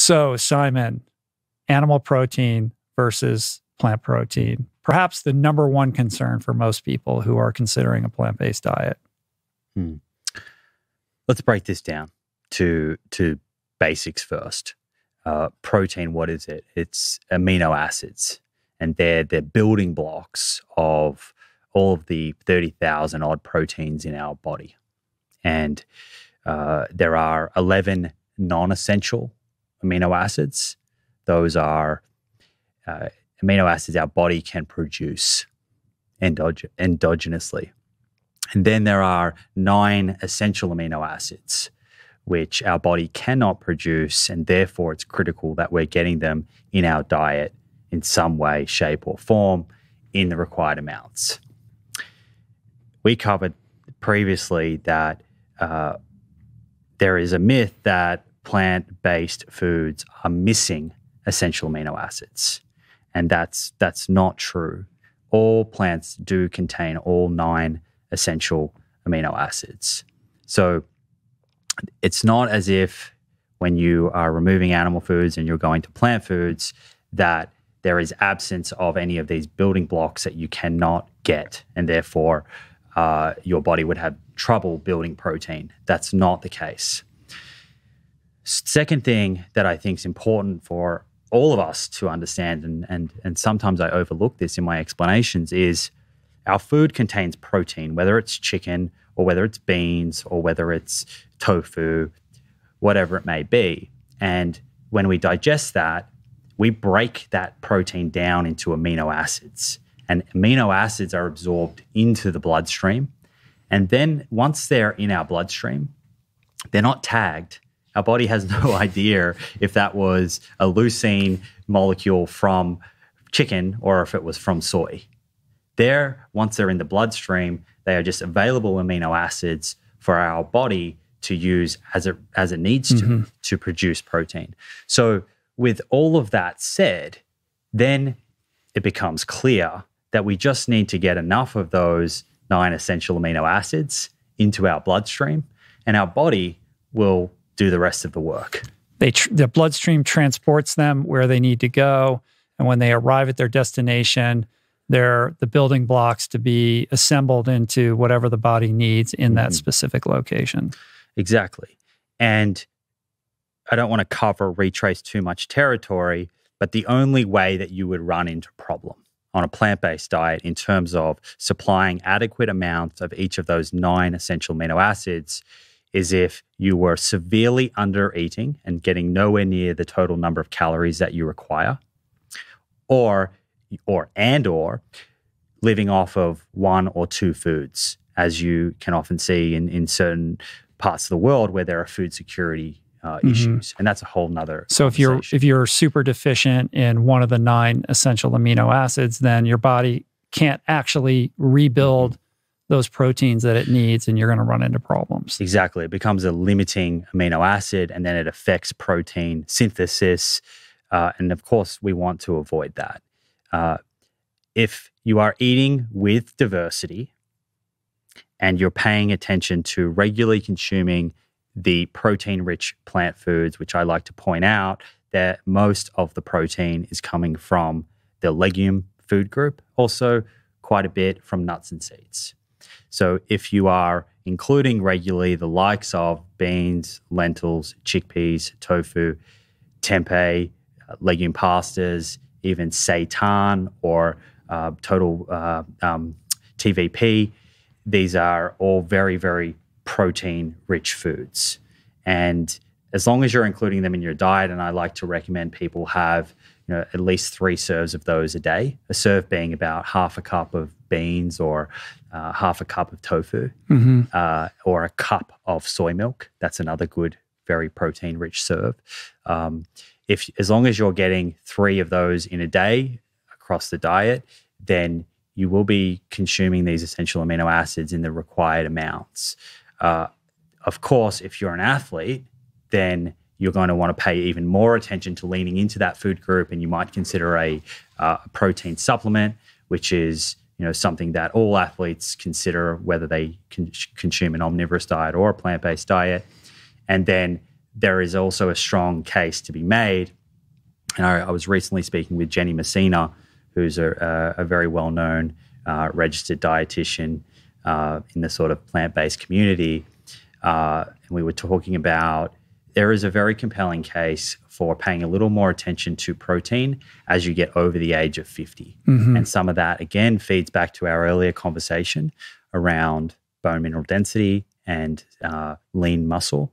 So, Simon, animal protein versus plant protein, perhaps the number one concern for most people who are considering a plant-based diet. Let's break this down to basics first. Protein, what is it? It's amino acids, and they're building blocks of all of the 30,000 odd proteins in our body. And there are 11 non-essential amino acids. Those are amino acids our body can produce endogenously. And then there are 9 essential amino acids, which our body cannot produce, and therefore it's critical that we're getting them in our diet in some way, shape, or form in the required amounts. We covered previously that there is a myth that plant-based foods are missing essential amino acids, and that's not true. All plants do contain all 9 essential amino acids. So it's not as if when you are removing animal foods and you're going to plant foods that there is absence of any of these building blocks that you cannot get, and therefore your body would have trouble building protein. That's not the case. Second thing that I think is important for all of us to understand, and sometimes I overlook this in my explanations, is our food contains protein, whether it's chicken or whether it's beans or whether it's tofu, whatever it may be. And when we digest that, we break that protein down into amino acids. And amino acids are absorbed into the bloodstream. And then once they're in our bloodstream, they're not tagged. Our body has no idea if that was a leucine molecule from chicken or if it was from soy. Once they're in the bloodstream, they are just available amino acids for our body to use as it needs to produce protein. So with all of that said, then it becomes clear that we just need to get enough of those 9 essential amino acids into our bloodstream, and our body will do the rest of the work. The bloodstream transports them where they need to go, and when they arrive at their destination, they're the building blocks to be assembled into whatever the body needs in that specific location. Exactly. And I don't want to retrace too much territory, but the only way that you would run into a problem on a plant-based diet in terms of supplying adequate amounts of each of those 9 essential amino acids is if you were severely under-eating and getting nowhere near the total number of calories that you require, or living off of 1 or 2 foods, as you can often see in certain parts of the world where there are food security issues. And that's a whole nother So if you're super deficient in one of the 9 essential amino acids, then your body can't actually rebuild those proteins that it needs, and you're going to run into problems. Exactly. It becomes a limiting amino acid, and then it affects protein synthesis. And of course, we want to avoid that. If you are eating with diversity and you're paying attention to regularly consuming the protein-rich plant foods, which I like to point out that most of the protein is coming from the legume food group, also quite a bit from nuts and seeds. So if you are including regularly the likes of beans, lentils, chickpeas, tofu, tempeh, legume pastas, even seitan or total TVP, these are all very, very protein-rich foods. And as long as you're including them in your diet, and I like to recommend people have at least 3 serves of those a day, a serve being about half a cup of beans or half a cup of tofu or a cup of soy milk. That's another good, very protein-rich serve. As long as you're getting 3 of those in a day across the diet, then you will be consuming these essential amino acids in the required amounts. Of course, if you're an athlete, then you're going to want to pay even more attention to leaning into that food group, and you might consider a protein supplement, which is something that all athletes consider whether they consume an omnivorous diet or a plant-based diet. And then there is also a strong case to be made. And I was recently speaking with Jenny Messina, who's a very well-known registered dietitian in the sort of plant-based community. And we were talking about there is a very compelling case for paying a little more attention to protein as you get over the age of 50. And some of that, again, feeds back to our earlier conversation around bone mineral density and lean muscle.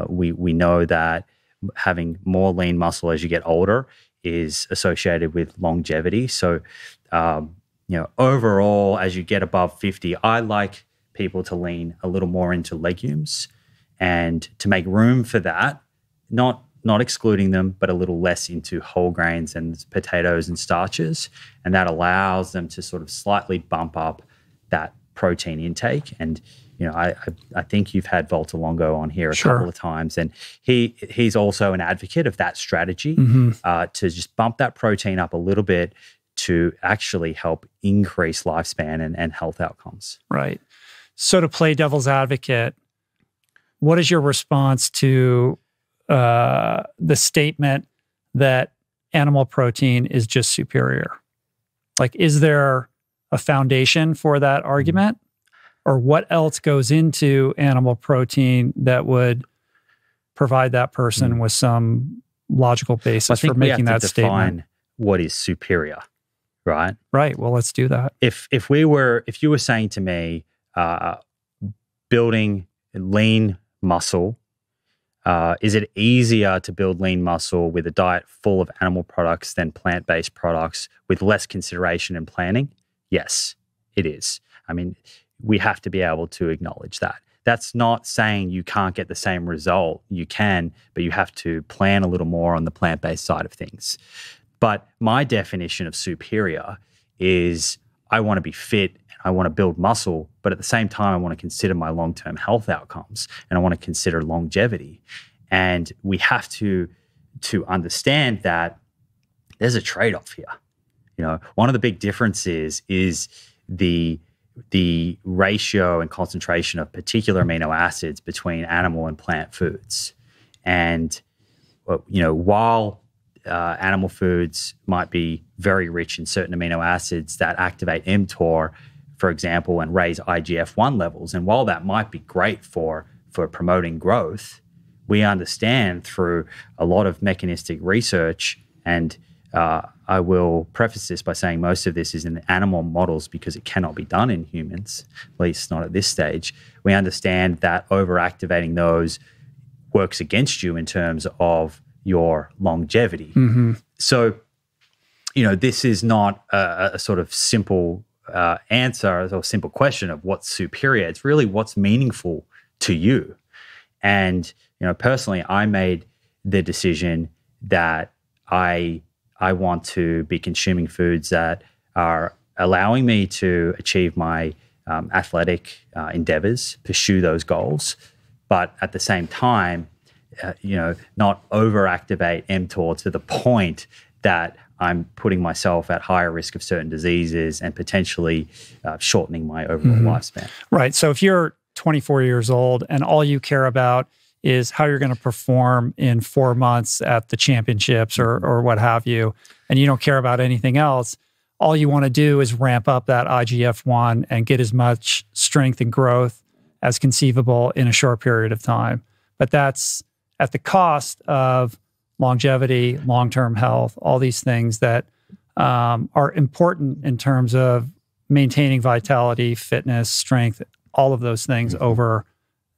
We know that having more lean muscle as you get older is associated with longevity. So, overall, as you get above 50, I like people to lean a little more into legumes and to make room for that, not excluding them, but a little less into whole grains and potatoes and starches. And that allows them to sort of slightly bump up that protein intake. And, I think you've had Volta Longo on here a couple of times, and he's also an advocate of that strategy to just bump that protein up a little bit to actually help increase lifespan and health outcomes. Right. So to play devil's advocate, what is your response to the statement that animal protein is just superior? Like, is there a foundation for that argument? Or what else goes into animal protein that would provide that person with some logical basis for making that statement? We have to define what is superior, right? Right. Well, let's do that. If you were saying to me, building lean muscle, is it easier to build lean muscle with a diet full of animal products than plant-based products with less consideration and planning? Yes, it is. I mean, we have to be able to acknowledge that. That's not saying you can't get the same result. You can, but you have to plan a little more on the plant-based side of things. But my definition of superior is I want to be fit, I want to build muscle, but at the same time, I want to consider my long-term health outcomes and I want to consider longevity. And we have to understand that there's a trade-off here. One of the big differences is the ratio and concentration of particular amino acids between animal and plant foods. And, while animal foods might be very rich in certain amino acids that activate mTOR, for example, and raise IGF-1 levels, and while that might be great for promoting growth, we understand through a lot of mechanistic research, and I will preface this by saying most of this is in animal models because it cannot be done in humans, at least not at this stage. We understand that overactivating those works against you in terms of your longevity. So, this is not a sort of simple answer or simple question of what's superior. It's really what's meaningful to you. And, personally, I made the decision that I want to be consuming foods that are allowing me to achieve my athletic endeavors, pursue those goals, but at the same time, not overactivate mTOR to the point that I'm putting myself at higher risk of certain diseases and potentially shortening my overall lifespan. Right. So if you're 24 years old and all you care about is how you're going to perform in 4 months at the championships or what have you, and you don't care about anything else, all you want to do is ramp up that IGF-1 and get as much strength and growth as conceivable in a short period of time. But that's at the cost of longevity, long-term health, all these things that are important in terms of maintaining vitality, fitness, strength, all of those things over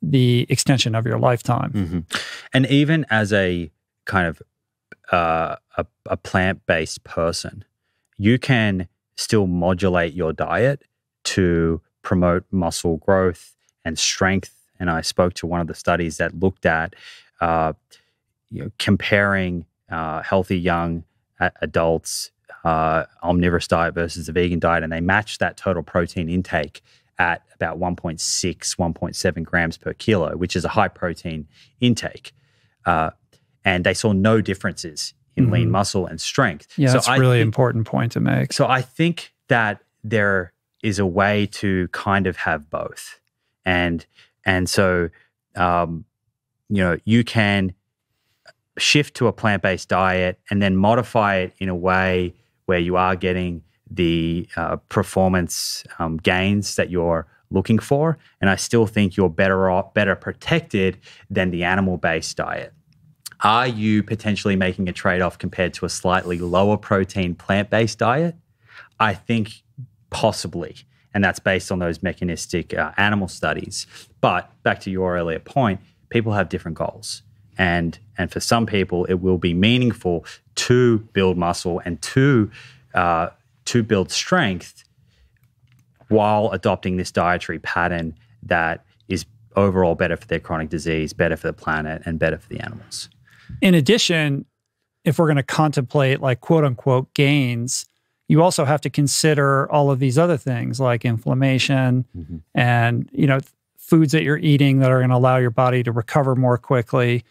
the extension of your lifetime. And even as a kind of a plant-based person, you can still modulate your diet to promote muscle growth and strength. And I spoke to one of the studies that looked at comparing healthy young adults omnivorous diet versus the vegan diet, and they matched that total protein intake at about 1.6, 1.7 grams per kilo, which is a high protein intake. And they saw no differences in lean muscle and strength. Yeah, so that's a really important point to make. So I think that there is a way to kind of have both. And so you can shift to a plant-based diet and then modify it in a way where you are getting the performance gains that you're looking for. And I still think you're better protected than the animal-based diet. Are you potentially making a trade-off compared to a slightly lower protein plant-based diet? I think possibly. And that's based on those mechanistic animal studies. But back to your earlier point, people have different goals. And for some people, it will be meaningful to build muscle and to build strength while adopting this dietary pattern that is overall better for their chronic disease, better for the planet, and better for the animals. In addition, if we're going to contemplate like quote unquote gains, you also have to consider all of these other things like inflammation and, foods that you're eating that are going to allow your body to recover more quickly.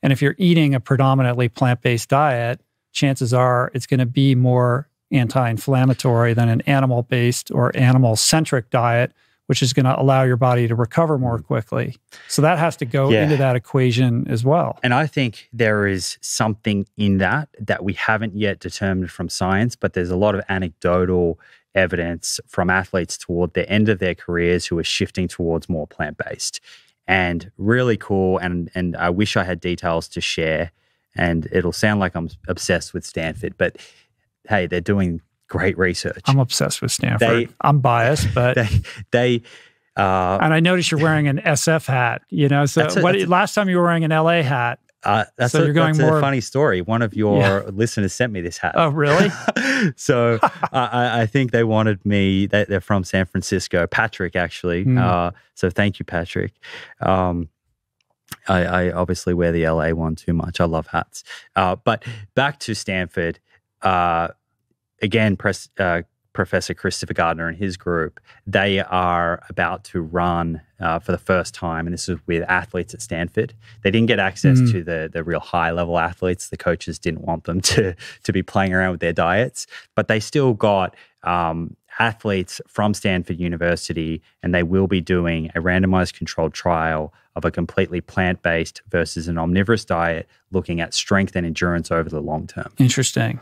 And if you're eating a predominantly plant-based diet, chances are it's going to be more anti-inflammatory than an animal-based or animal-centric diet, which is going to allow your body to recover more quickly. So that has to go into that equation as well. And I think there is something in that we haven't yet determined from science, but there's a lot of anecdotal evidence from athletes toward the end of their careers who are shifting towards more plant-based. And really cool, and I wish I had details to share, and it'll sound like I'm obsessed with Stanford, but hey, they're doing great research. I'm obsessed with Stanford. I'm biased, but and I noticed you're wearing an SF hat. So last time you were wearing an LA hat. That's a funny story. One of your listeners sent me this hat. Oh, really? So I think they wanted me. They're from San Francisco. Patrick, actually. So thank you, Patrick. I obviously wear the LA one too much. I love hats. But back to Stanford. Again, Professor Christopher Gardner and his group, they are about to run for the first time, and this is with athletes at Stanford. They didn't get access to the real high-level athletes. The coaches didn't want them to be playing around with their diets, but they still got athletes from Stanford University, and they will be doing a randomized controlled trial of a completely plant-based versus an omnivorous diet, looking at strength and endurance over the long term. Interesting.